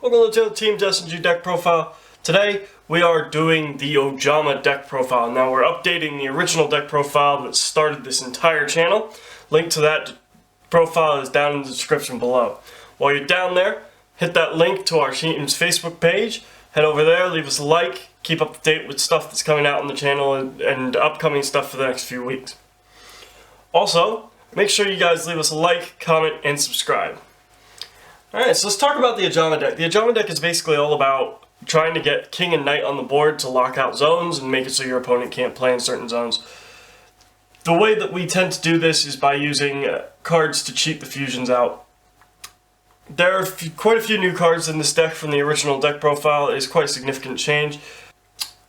Welcome to the Team SNG deck profile. Today we are doing the Ojama deck profile. Now we're updating the original deck profile that started this entire channel. Link to that profile is down in the description below. While you're down there, hit that link to our team's Facebook page. Head over there, leave us a like, keep up to date with stuff that's coming out on the channel and upcoming stuff for the next few weeks. Also, make sure you guys leave us a like, comment, and subscribe. Alright, so let's talk about the Ojama deck. The Ojama deck is basically all about trying to get king and knight on the board to lock out zones and make it so your opponent can't play in certain zones. The way that we tend to do this is by using cards to cheat the fusions out. There are quite a few new cards in this deck from the original deck profile. It is quite a significant change.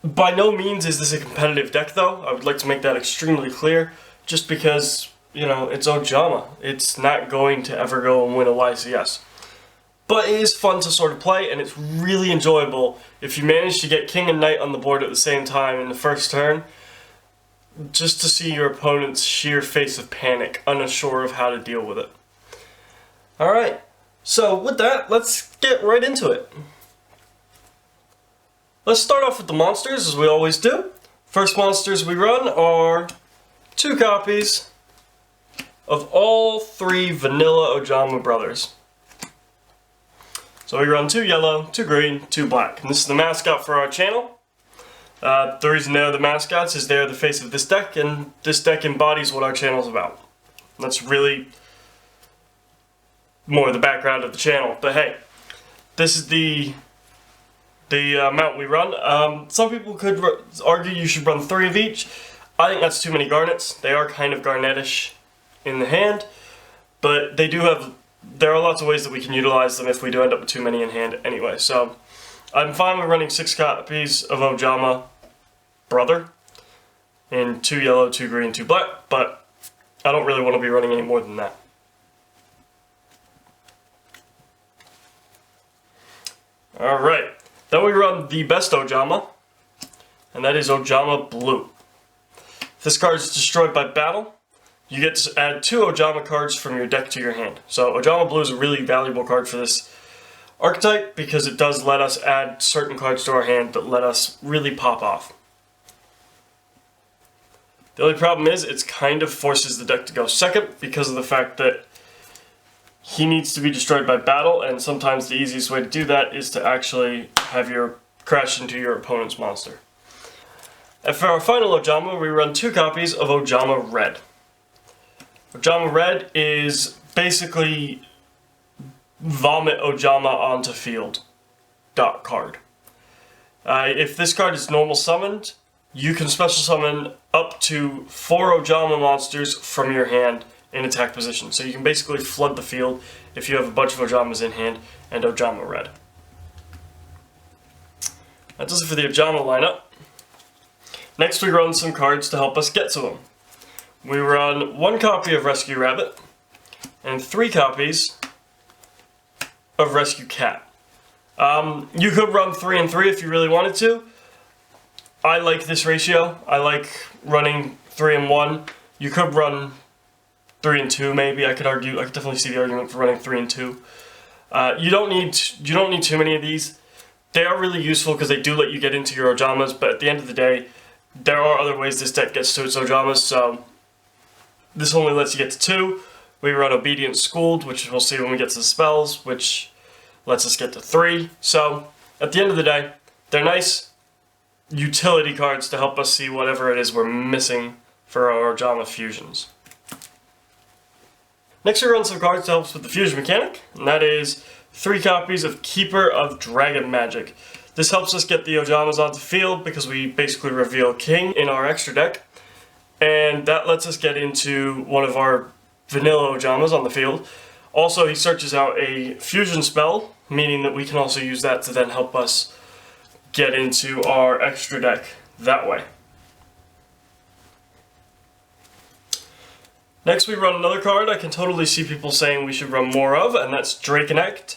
By no means is this a competitive deck though. I would like to make that extremely clear, just because, you know, it's Ojama. It's not going to ever go and win a YCS. But it is fun to sort of play, and it's really enjoyable if you manage to get king and knight on the board at the same time in the first turn, just to see your opponent's sheer face of panic, unsure of how to deal with it. Alright, so with that, let's get right into it. Let's start off with the monsters, as we always do. First monsters we run are 2 copies of all 3 vanilla Ojama brothers. So we run 2 yellow, 2 green, 2 black. And this is the mascot for our channel. The reason they're the mascots is they're the face of this deck, and this deck embodies what our channel is about. And that's really more the background of the channel. But hey, this is the amount we run. Some people could argue you should run 3 of each. I think that's too many garnets. They are kind of garnetish in the hand, but they do have... There are lots of ways that we can utilize them if we do end up with too many in hand anyway. So I'm fine with running 6 copies of Ojama Brother in 2 yellow, 2 green, 2 black, but I don't really want to be running any more than that. Alright, then we run the best Ojama, and that is Ojama Blue. If this card is destroyed by battle, you get to add 2 Ojama cards from your deck to your hand. So Ojama Blue is a really valuable card for this archetype because it does let us add certain cards to our hand that let us really pop off. The only problem is it kind of forces the deck to go second because of the fact that he needs to be destroyed by battle, and sometimes the easiest way to do that is to actually have your crash into your opponent's monster. And for our final Ojama, we run 2 copies of Ojama Red. Ojama Red is basically vomit Ojama onto field card. If this card is normal summoned, you can special summon up to 4 Ojama monsters from your hand in attack position. So you can basically flood the field if you have a bunch of Ojamas in hand and Ojama Red. That does it for the Ojama lineup. Next we run some cards to help us get to them. We run 1 copy of Rescue Rabbit and 3 copies of Rescue Cat. You could run 3 and 3 if you really wanted to. I like this ratio. I like running 3 and 1. You could run 3 and 2 maybe. I could definitely see the argument for running 3 and 2. You don't need too many of these. They are really useful because they do let you get into your Ojamas, but at the end of the day, there are other ways this deck gets to its Ojamas, so this only lets you get to 2. We run Obedient Schooled, which we'll see when we get to the spells, which lets us get to 3. So, at the end of the day, they're nice utility cards to help us see whatever it is we're missing for our Ojama fusions. Next we run some cards to help us with the fusion mechanic, and that is 3 copies of Keeper of Dragon Magic. This helps us get the Ojamas onto the field because we basically reveal King in our extra deck. And that lets us get into one of our vanilla Ojamas on the field. Also, he searches out a fusion spell, meaning that we can also use that to then help us get into our extra deck that way. Next we run another card I can totally see people saying we should run more of, and that's Draconect.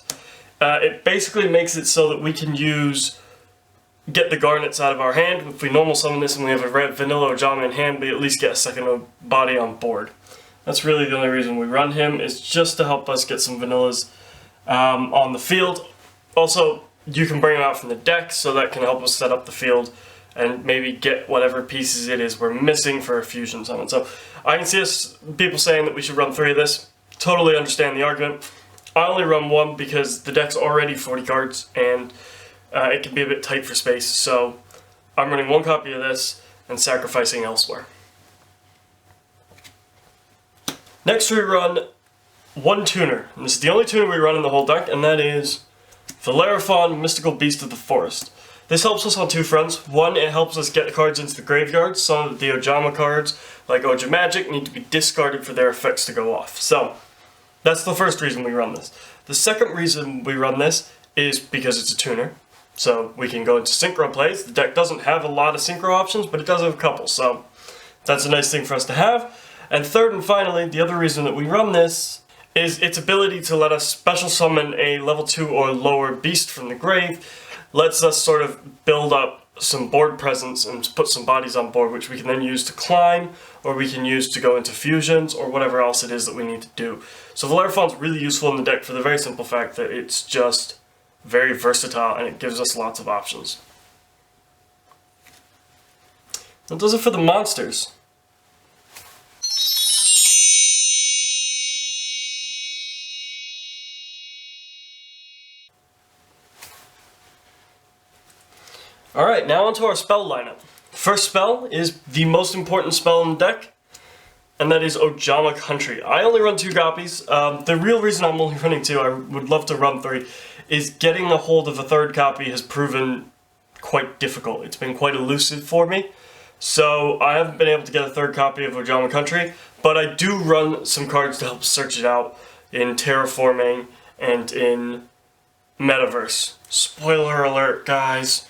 It basically makes it so that we can get the garnets out of our hand. If we normal summon this and we have a red vanilla Ojama in hand, we at least get a second body on board. That's really the only reason we run him, is just to help us get some vanillas on the field. Also, you can bring them out from the deck, so that can help us set up the field and maybe get whatever pieces it is we're missing for a fusion summon. So I can see people saying that we should run 3 of this. Totally understand the argument. I only run 1 because the deck's already 40 cards and it can be a bit tight for space, so I'm running 1 copy of this and sacrificing elsewhere. Next we run 1 tuner, and this is the only tuner we run in the whole deck, and that is Valeraphon, Mystical Beast of the Forest. This helps us on 2 fronts. 1, it helps us get cards into the graveyard. Some of the Ojama cards, like Ojama, need to be discarded for their effects to go off. So, that's the first reason we run this. The second reason we run this is because it's a tuner. So, we can go into synchro plays. The deck doesn't have a lot of synchro options, but it does have a couple. So, that's a nice thing for us to have. And third and finally, the other reason that we run this is its ability to let us special summon a level 2 or lower beast from the grave. Lets us sort of build up some board presence and put some bodies on board, which we can then use to climb, or we can use to go into fusions, or whatever else it is that we need to do. So Valeraphon's really useful in the deck for the very simple fact that it's just very versatile and it gives us lots of options. That does it for the monsters. Alright, now onto our spell lineup. First spell is the most important spell in the deck, and that is Ojama Country. I only run 2 copies. The real reason I'm only running 2, I would love to run 3, is getting a hold of a 3rd copy has proven quite difficult. It's been quite elusive for me, so I haven't been able to get a 3rd copy of Ojama Country, but I do run some cards to help search it out in Terraforming and in Metaverse. Spoiler alert, guys.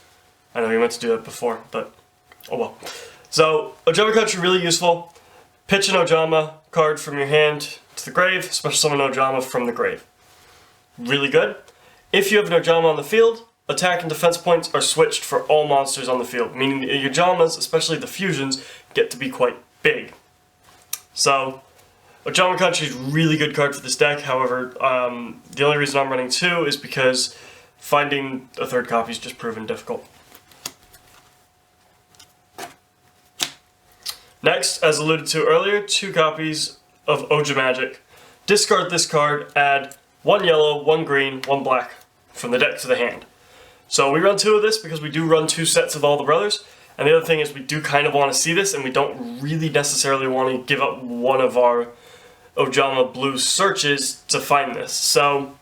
I know you meant to do that before, but oh well. So, Ojama Country, really useful. Pitch an Ojama card from your hand to the grave, special summon Ojama from the grave. Really good. If you have an Ojama on the field, attack and defense points are switched for all monsters on the field, meaning the Ojamas, especially the fusions, get to be quite big. So, Ojama Country is a really good card for this deck. However, the only reason I'm running 2 is because finding a 3rd copy is just proven difficult. Next, as alluded to earlier, 2 copies of Ojama. Discard this card, add 1 yellow, 1 green, 1 black from the deck to the hand. So we run 2 of this because we do run 2 sets of all the brothers, and the other thing is we do kind of want to see this, and we don't really necessarily want to give up one of our Ojama Blue searches to find this. So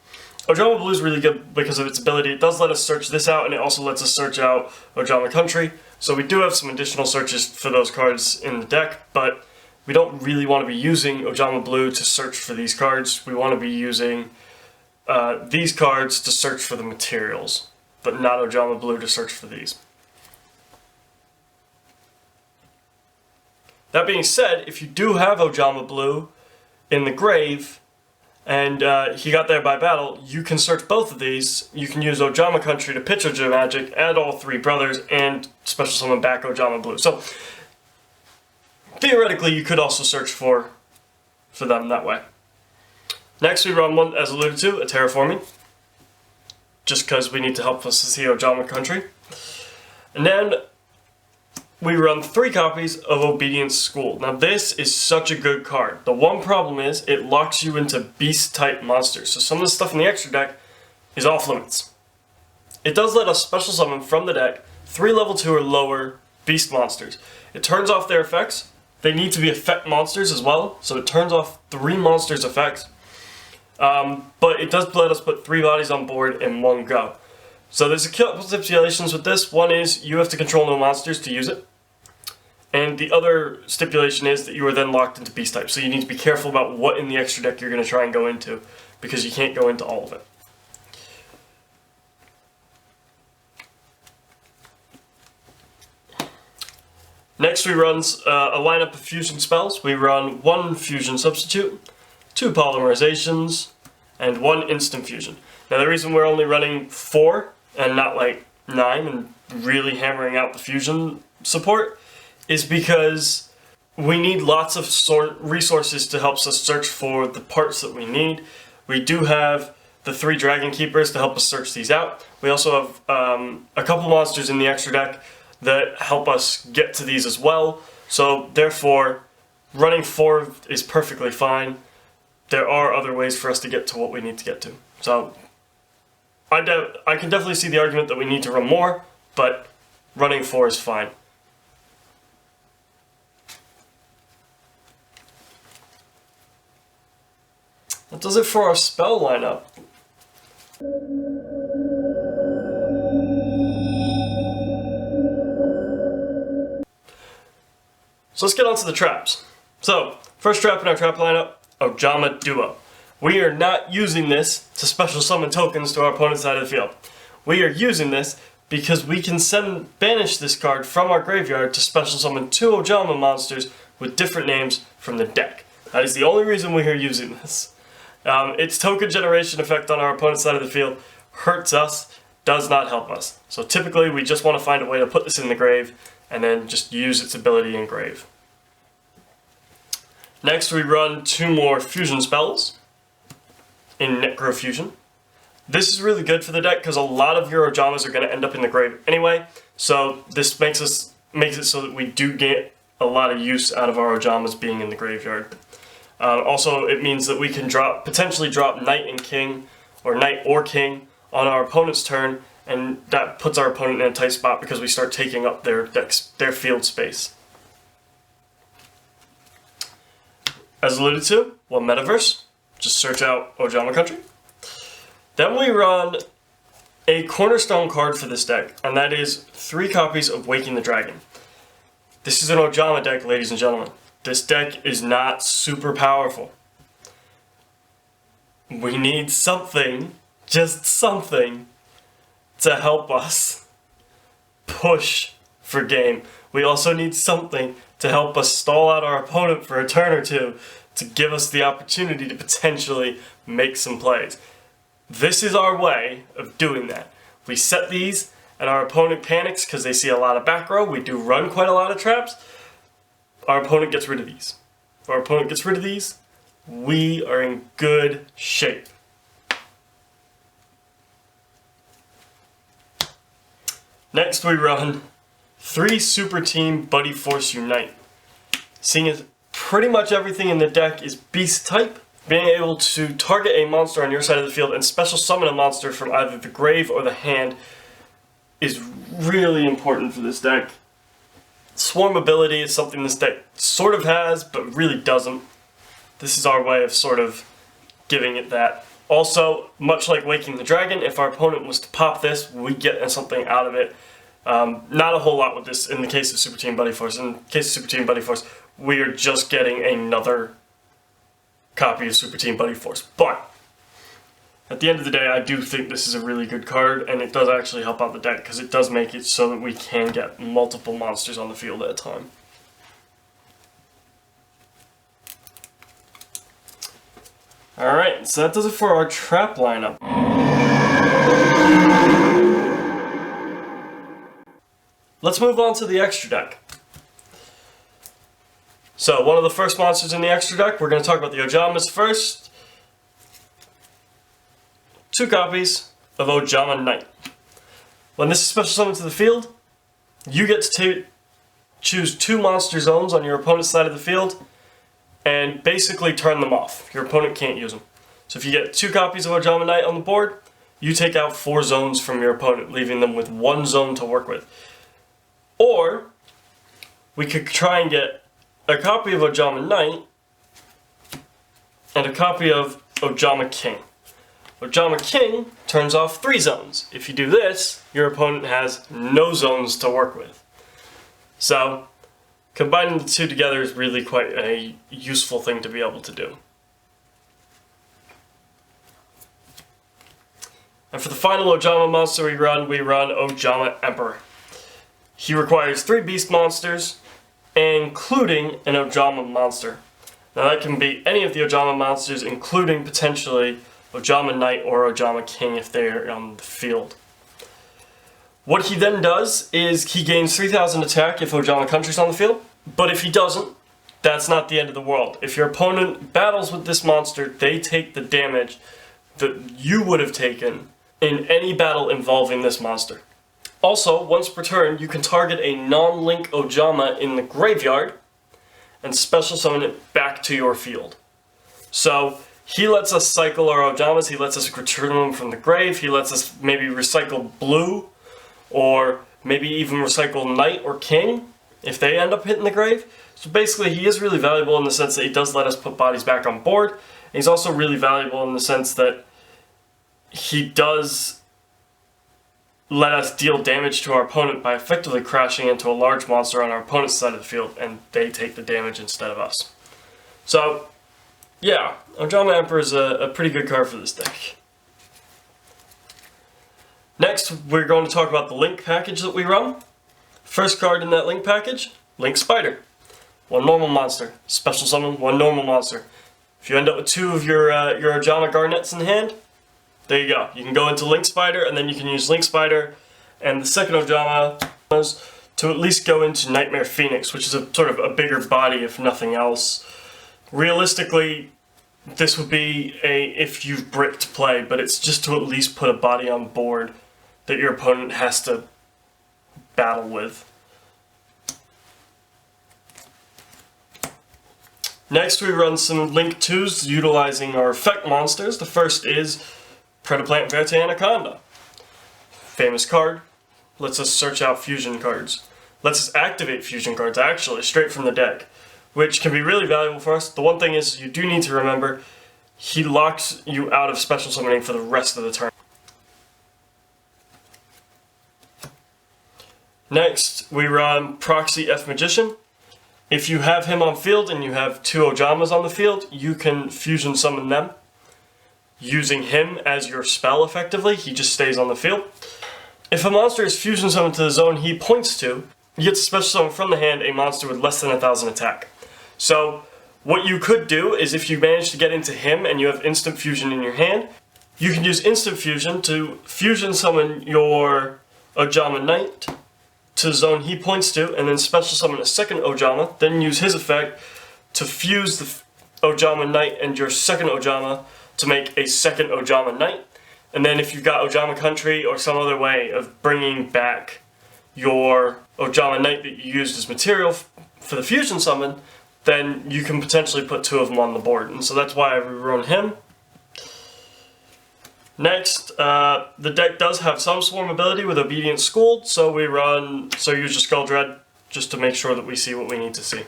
Ojama Blue is really good because of its ability. It does let us search this out, and it also lets us search out Ojama Country. So we do have some additional searches for those cards in the deck, but we don't really want to be using Ojama Blue to search for these cards. We want to be using these cards to search for the materials, but not Ojama Blue to search for these. That being said, if you do have Ojama Blue in the grave, and he got there by battle, you can search both of these. You can use Ojama Country to pitch Ojama, add all 3 brothers, and special summon back Ojama Blue. So, theoretically, you could also search for them that way. Next, we run 1, as alluded to, a Terraforming, just because we need to help us to see Ojama Country. And then we run 3 copies of Obedience School. Now this is such a good card. The one problem is it locks you into beast type monsters. So some of the stuff in the extra deck is off limits. It does let us special summon from the deck 3 level 2 or lower beast monsters. It turns off their effects. They need to be effect monsters as well, so it turns off 3 monsters' effects. But it does let us put 3 bodies on board in one go. So there's a couple stipulations with this. One is you have to control no monsters to use it. And the other stipulation is that you are then locked into beast type. So you need to be careful about what in the extra deck you're going to try and go into, because you can't go into all of it. Next we run a lineup of fusion spells. We run 1 fusion substitute, 2 polymerizations, and 1 instant fusion. Now the reason we're only running 4 and not like 9 and really hammering out the fusion support is because we need lots of resources to help us search for the parts that we need. We do have the 3 Dragon Keepers to help us search these out. We also have a couple monsters in the extra deck that help us get to these as well. So therefore, running 4 is perfectly fine. There are other ways for us to get to what we need to get to. So I can definitely see the argument that we need to run more, but running 4 is fine. That does it for our spell lineup. So let's get on to the traps. So, first trap in our trap lineup, Ojama Duo. We are not using this to special summon tokens to our opponent's side of the field. We are using this because we can banish this card from our graveyard to special summon 2 Ojama monsters with different names from the deck. That is the only reason we are using this. Its token generation effect on our opponent's side of the field hurts us, does not help us. So typically we just want to find a way to put this in the grave and then just use its ability in grave. Next we run 2 more fusion spells in Necrofusion. This is really good for the deck because a lot of your Ojamas are going to end up in the grave anyway, so this makes it so that we do get a lot of use out of our Ojamas being in the graveyard. Also, it means that we can potentially drop Knight and King, or Knight or King, on our opponent's turn, and that puts our opponent in a tight spot because we start taking up their field space. As alluded to, well, Metaverse, just search out Ojama Country. Then we run a cornerstone card for this deck, and that is 3 copies of Waking the Dragon. This is an Ojama deck, ladies and gentlemen. This deck is not super powerful. We need something, just something, to help us push for game. We also need something to help us stall out our opponent for a turn or 2 to give us the opportunity to potentially make some plays. This is our way of doing that. We set these and our opponent panics because they see a lot of back row. We do run quite a lot of traps. Our opponent gets rid of these. If our opponent gets rid of these, we are in good shape. Next we run 3 Super Team Buddy Force Unite. Seeing as pretty much everything in the deck is beast type, being able to target a monster on your side of the field and special summon a monster from either the grave or the hand is really important for this deck. Swarm ability is something this deck sort of has, but really doesn't. This is our way of sort of giving it that. Also, much like Waking the Dragon, if our opponent was to pop this, we get something out of it. Not a whole lot with this in the case of Super Team Buddy Force. In the case of Super Team Buddy Force, we are just getting another copy of Super Team Buddy Force. But at the end of the day, I do think this is a really good card, and it does actually help out the deck because it does make it so that we can get multiple monsters on the field at a time. Alright, so that does it for our trap lineup. Let's move on to the extra deck. So, one of the first monsters in the extra deck, we're going to talk about the Ojamas first. 2 copies of Ojama Knight. When this is special summoned to the field, you get to choose 2 monster zones on your opponent's side of the field and basically turn them off. Your opponent can't use them. So if you get 2 copies of Ojama Knight on the board, you take out 4 zones from your opponent, leaving them with 1 zone to work with. Or, we could try and get a copy of Ojama Knight and a copy of Ojama King. Ojama King turns off 3 zones. If you do this, your opponent has no zones to work with. So, combining the 2 together is really quite a useful thing to be able to do. And for the final Ojama monster we run Ojama Emperor. He requires 3 beast monsters, including an Ojama monster. Now that can be any of the Ojama monsters, including potentially Ojama Knight or Ojama King if they're on the field. What he then does is he gains 3,000 attack if Ojama Country's on the field, but if he doesn't, that's not the end of the world. If your opponent battles with this monster, they take the damage that you would have taken in any battle involving this monster. Also, once per turn, you can target a non-link Ojama in the graveyard and special summon it back to your field. So, he lets us cycle our Ojamas, he lets us return them from the grave, he lets us maybe recycle blue, or maybe even recycle knight or king, if they end up hitting the grave. So basically, he is really valuable in the sense that he does let us put bodies back on board. And he's also really valuable in the sense that he does let us deal damage to our opponent by effectively crashing into a large monster on our opponent's side of the field, and they take the damage instead of us. So, yeah, Ojama Emperor is a pretty good card for this deck. Next, we're going to talk about the Link package that we run. First card in that Link package, Link Spider. One normal monster. Special summon, one normal monster. If you end up with two of your Ojama Garnets in hand, there you go. You can go into Link Spider, and then you can use Link Spider and the second Ojama to at least go into Nightmare Phoenix, which is a sort of a bigger body, if nothing else. Realistically, this would be a if you've bricked play, but it's just to at least put a body on board that your opponent has to battle with. Next, we run some Link 2s utilizing our effect monsters. The first is Predaplant Verte Anaconda. Famous card. Lets us search out fusion cards. Lets us activate fusion cards, actually, straight from the deck, which can be really valuable for us. The one thing is, you do need to remember, he locks you out of special summoning for the rest of the turn. Next, we run Proxy F Magician. If you have him on field and you have two Ojamas on the field, you can fusion summon them using him as your spell effectively. He just stays on the field. If a monster is fusion summoned to the zone he points to, you get to special summon from the hand a monster with less than 1,000 attack. So, what you could do is if you manage to get into him and you have instant fusion in your hand, you can use instant fusion to fusion summon your Ojama Knight to the zone he points to, and then special summon a second Ojama, then use his effect to fuse the Ojama Knight and your second Ojama to make a second Ojama Knight. And then if you've got Ojama Country or some other way of bringing back your Ojama Knight that you used as material for the fusion summon, then you can potentially put two of them on the board. And so that's why I rerun him. Next, the deck does have some swarm ability with Obedient Schooled, so we run use Skull Dread just to make sure that we see what we need to see.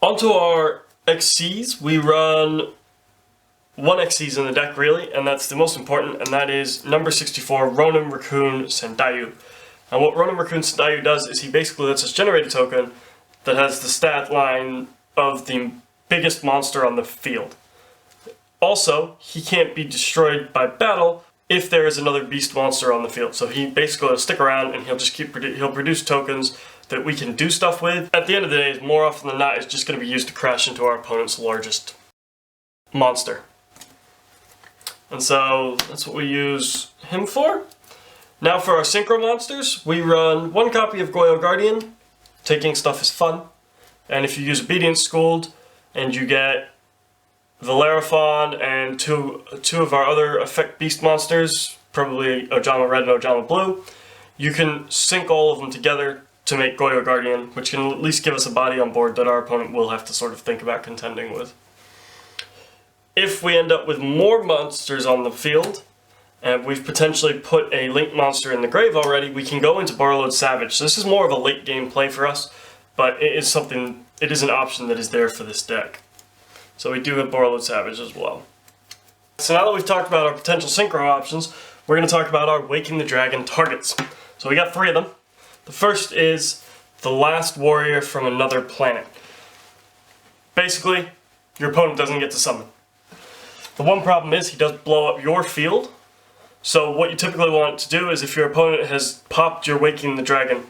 Onto our XCs, we run one XCs in the deck really, and that's the most important, and that is number 64, Ronin Raccoon Sendayu. And what Ronin Raccoon Sendayu does is he basically lets us generate a token that has the stat line of the biggest monster on the field. Also, he can't be destroyed by battle if there is another beast monster on the field. So he basically will stick around and he'll just he'll produce tokens that we can do stuff with. At the end of the day, more often than not, it's just going to be used to crash into our opponent's largest monster. And so that's what we use him for. Now for our synchro monsters, we run one copy of Goyo Guardian. Taking stuff is fun. And if you use Obedience Schooled and you get Valeraphon and two of our other effect beast monsters, probably Ojama Red and Ojama Blue, you can sync all of them together to make Goyo Guardian, which can at least give us a body on board that our opponent will have to sort of think about contending with. If we end up with more monsters on the field, and we've potentially put a Link monster in the grave already, we can go into Borrowload Savage. So this is more of a late game play for us, but it is an option that is there for this deck. So we do have Borrowload Savage as well. So now that we've talked about our potential synchro options, we're going to talk about our Waking the Dragon targets. So we got three of them. The first is the last warrior from another planet. Basically, your opponent doesn't get to summon. The one problem is he does blow up your field. So what you typically want to do is if your opponent has popped your Waking the Dragon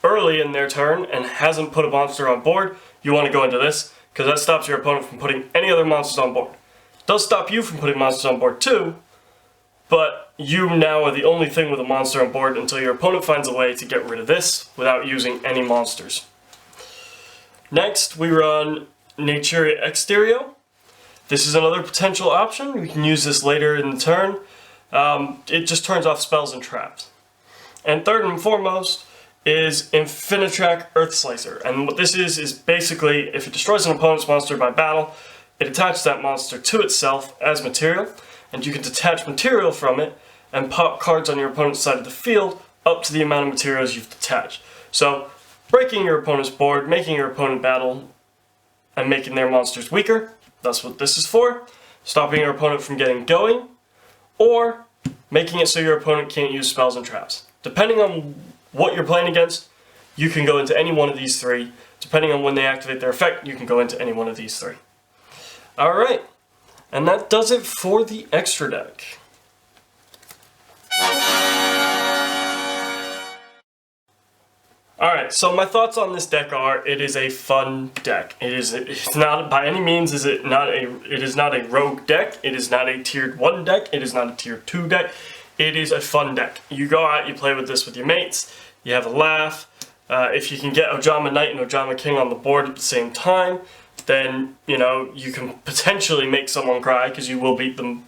early in their turn and hasn't put a monster on board, you want to go into this, because that stops your opponent from putting any other monsters on board. It does stop you from putting monsters on board too, but you now are the only thing with a monster on board until your opponent finds a way to get rid of this without using any monsters. Next, we run Naturia Exterio. This is another potential option. We can use this later in the turn. It just turns off spells and traps. And third and foremost is Infinitrack Earth Slicer. And what this is basically if it destroys an opponent's monster by battle, it attaches that monster to itself as material, and you can detach material from it and pop cards on your opponent's side of the field up to the amount of materials you've detached. So, breaking your opponent's board, making your opponent battle, and making their monsters weaker. That's what this is for. Stopping your opponent from getting going, or making it so your opponent can't use spells and traps. Depending on what you're playing against, you can go into any one of these three. Depending on when they activate their effect, you can go into any one of these three. Alright, and that does it for the extra deck. Alright, so my thoughts on this deck are, it is a fun deck. It's not, by any means, it is not a rogue deck, it is not a tiered 1 deck, it is not a tier 2 deck, it is a fun deck. You go out, you play with this with your mates, you have a laugh. If you can get Ojama Knight and Ojama King on the board at the same time, then, you know, you can potentially make someone cry, because you will beat them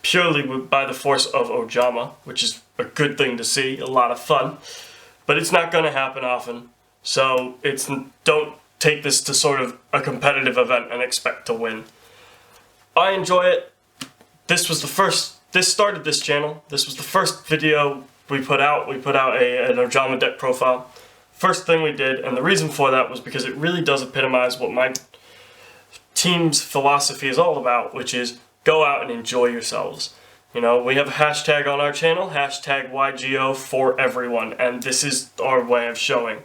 purely by the force of Ojama, which is a good thing to see, a lot of fun. But it's not going to happen often, so don't take this to sort of a competitive event and expect to win. I enjoy it. This started this channel. This was the first video we put out. We put out an Ojama deck profile. First thing we did, and the reason for that was because it really does epitomize what my team's philosophy is all about, which is go out and enjoy yourselves. You know, we have a hashtag on our channel, hashtag YGO for everyone, and this is our way of showing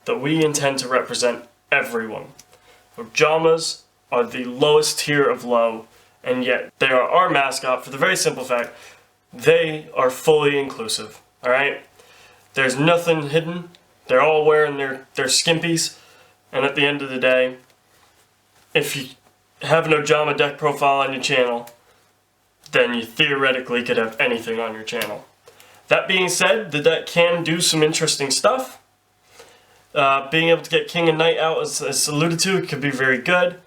that we intend to represent everyone. Ojamas are the lowest tier of low, and yet they are our mascot for the very simple fact they are fully inclusive, alright? There's nothing hidden, they're all wearing their skimpies, and at the end of the day, if you have an Ojama deck profile on your channel, then you theoretically could have anything on your channel. That being said, the deck can do some interesting stuff. Being able to get King and Knight out, as alluded to, it could be very good,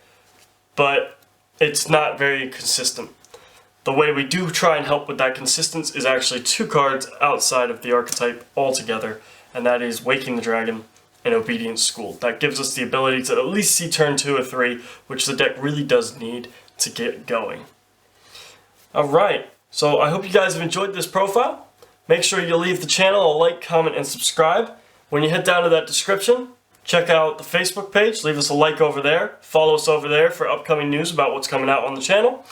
but it's not very consistent. The way we do try and help with that consistency is actually 2 cards outside of the archetype altogether, and that is Waking the Dragon and Obedience School. That gives us the ability to at least see turn 2 or 3, which the deck really does need to get going. Alright, so I hope you guys have enjoyed this profile. Make sure you leave the channel a like, comment, and subscribe. When you head down to that description, check out the Facebook page, leave us a like over there, follow us over there for upcoming news about what's coming out on the channel.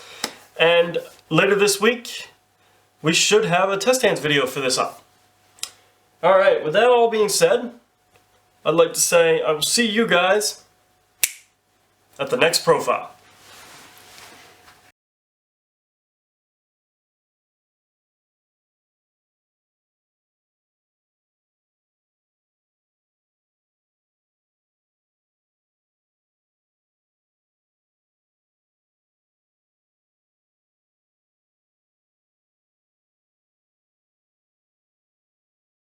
And later this week, we should have a test hands video for this up. Alright, with that all being said, I'd like to say I will see you guys at the next profile.